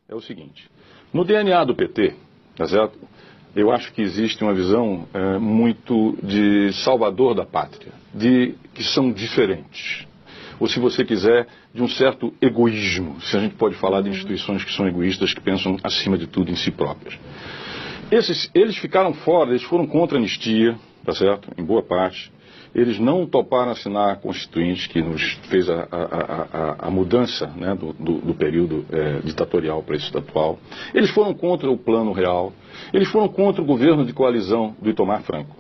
é o seguinte: no DNA do PT, tá certo? Eu acho que existe uma visão muito de salvador da pátria, de que são diferentes. Ou, se você quiser, de um certo egoísmo, se a gente pode falar de instituições que são egoístas, que pensam acima de tudo em si próprias. Eles ficaram fora, eles foram contra a anistia, tá certo? Em boa parte. Eles não toparam assinar a Constituinte, que nos fez a mudança, né, do período ditatorial para esse atual. Eles foram contra o Plano Real. Eles foram contra o governo de coalizão do Itamar Franco.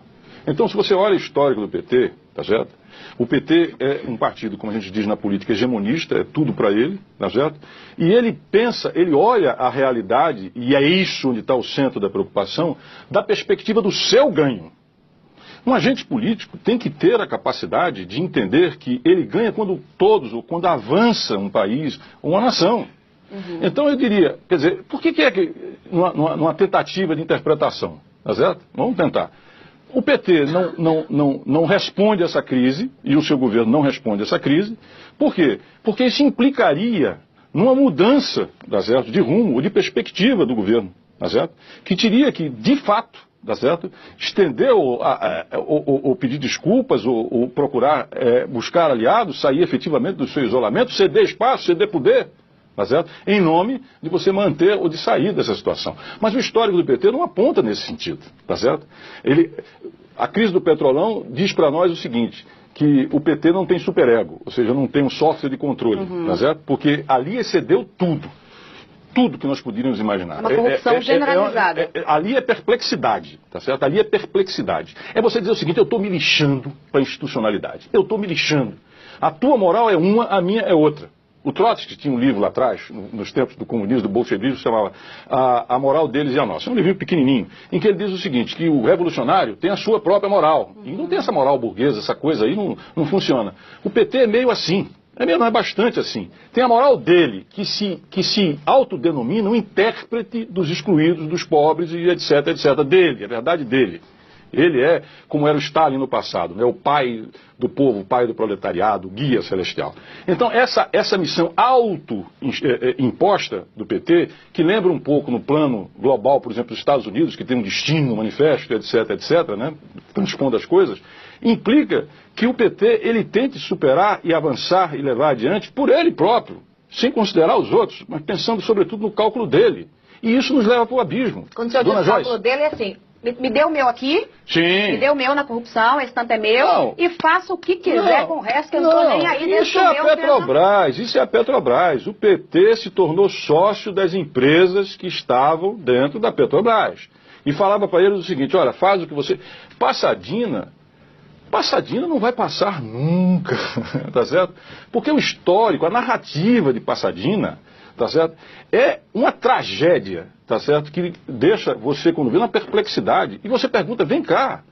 Então, se você olha o histórico do PT, tá certo? O PT é um partido, como a gente diz na política, hegemonista, é tudo para ele, tá certo? E ele pensa, ele olha a realidade, e é isso onde está o centro da preocupação, da perspectiva do seu ganho. Um agente político tem que ter a capacidade de entender que ele ganha quando todos, ou quando avança um país ou uma nação. Então eu diria, quer dizer, por que é que, numa tentativa de interpretação, tá certo? Vamos tentar. O PT não responde a essa crise, e o seu governo não responde a essa crise. Por quê? Porque isso implicaria numa mudança, tá certo, de rumo ou de perspectiva do governo, tá certo? Que teria que, de fato, tá certo, estender ou pedir desculpas, ou procurar buscar aliados, sair efetivamente do seu isolamento, ceder espaço, ceder poder, tá certo? Em nome de você manter ou de sair dessa situação. Mas o histórico do PT não aponta nesse sentido, tá certo? A crise do Petrolão diz para nós o seguinte, que o PT não tem superego, ou seja, não tem um software de controle, tá certo? Porque ali excedeu tudo. Tudo que nós poderíamos imaginar. Uma corrupção generalizada. Ali é perplexidade, tá certo? Ali é perplexidade. É você dizer o seguinte: eu estou me lixando para a institucionalidade. Eu estou me lixando. A tua moral é uma, a minha é outra. O Trotsky tinha um livro lá atrás, nos tempos do comunismo, do bolchevismo, chamava A Moral Deles e a Nossa. É um livro pequenininho, em que ele diz o seguinte, que o revolucionário tem a sua própria moral. E não tem essa moral burguesa, essa coisa aí não funciona. O PT é meio assim. Não é bastante assim. Tem a moral dele, que se autodenomina um intérprete dos excluídos, dos pobres e etc, etc. Dele, a verdade dele. Ele é, como era o Stalin no passado, né? O pai do povo, o pai do proletariado, o guia celestial. Então, essa missão auto-imposta do PT, que lembra um pouco no plano global, por exemplo, dos Estados Unidos, que tem um destino, um manifesto, etc, etc, né? Transpondo as coisas, implica que o PT ele tente superar e avançar e levar adiante por ele próprio, sem considerar os outros, mas pensando sobretudo no cálculo dele. E isso nos leva para o abismo. Quando o senhor diz o cálculo dele é assim: me dê o meu aqui, sim, me dê o meu na corrupção, esse tanto é meu, e faça o que quiser com o resto, que eu não estou nem aí dentro do meu. Isso é a Petrobras. O PT se tornou sócio das empresas que estavam dentro da Petrobras. E falava para eles o seguinte: olha, faz o que você... Passadina não vai passar nunca, tá certo? Porque o histórico, a narrativa de Passadina, tá certo? É uma tragédia, tá certo? Que deixa você, quando vê, uma perplexidade. E você pergunta: vem cá,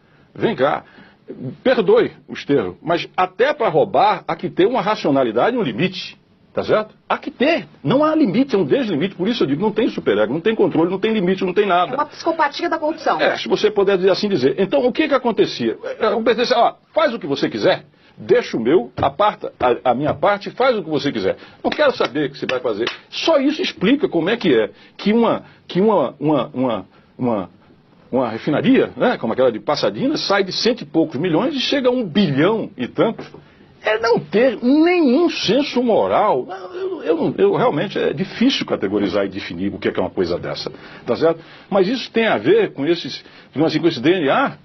perdoe os termos, mas até para roubar há que ter uma racionalidade e um limite, tá certo? Há que ter, não há limite, é um deslimite. Por isso eu digo, não tem superego, não tem controle, não tem limite, não tem nada. É uma psicopatia da corrupção. Se você puder assim dizer. Então, o que acontecia? O PT disse: faz o que você quiser, deixa o meu, aparta a minha parte, faz o que você quiser. Não quero saber o que você vai fazer. Só isso explica como é que uma refinaria, né, como aquela de Passadina, sai de 100 e poucos milhões e chega a 1 bilhão e tantos. É não ter nenhum senso moral. Realmente é difícil categorizar e definir o que é uma coisa dessa, tá certo? Mas isso tem a ver com esse DNA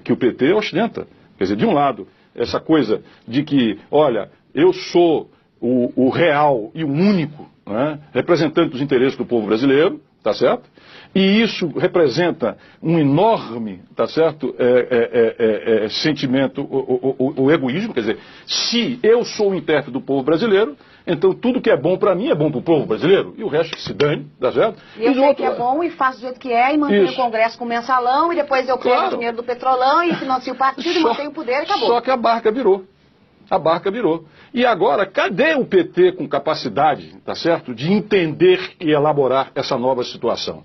que o PT ostenta. Quer dizer, de um lado, essa coisa de que, olha, eu sou o real e o único, né, representante dos interesses do povo brasileiro, tá certo? E isso representa um enorme, tá certo, sentimento, o egoísmo. Quer dizer, se eu sou o intérprete do povo brasileiro, então tudo que é bom para mim é bom para o povo brasileiro, e o resto que se dane, tá certo? E eu sei que é bom e faço do jeito que é, e mantenho o Congresso com o mensalão, e depois eu pego o dinheiro do Petrolão e financio o partido, e mantenho o poder e acabou. Só que a barca virou. E agora, cadê o PT com capacidade, tá certo, de entender e elaborar essa nova situação?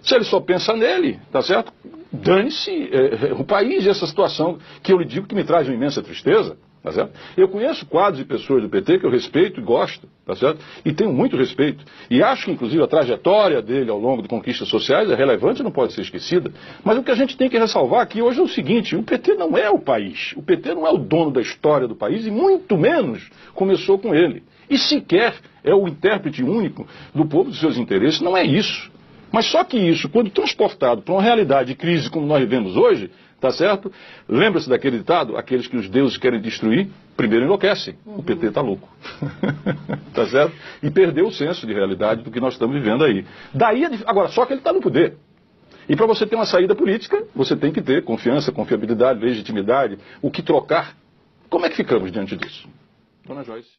Se ele só pensa nele, tá certo? Dane-se o país e essa situação que eu lhe digo que me traz uma imensa tristeza, Tá certo? Eu conheço quadros e pessoas do PT que eu respeito e gosto, tá certo? E tenho muito respeito. E acho que, inclusive, a trajetória dele ao longo de conquistas sociais é relevante e não pode ser esquecida. Mas o que a gente tem que ressalvar aqui hoje é o seguinte: o PT não é o país. O PT não é o dono da história do país e muito menos começou com ele. E sequer é o intérprete único do povo dos seus interesses. Não é isso. Mas só que isso, quando transportado para uma realidade de crise como nós vivemos hoje, tá certo? Lembra-se daquele ditado? Aqueles que os deuses querem destruir, primeiro enlouquecem. O PT está louco. Tá certo? E perdeu o senso de realidade do que nós estamos vivendo aí. Agora, só que ele está no poder. E para você ter uma saída política, você tem que ter confiança, confiabilidade, legitimidade, o que trocar. Como é que ficamos diante disso? Dona Joyce.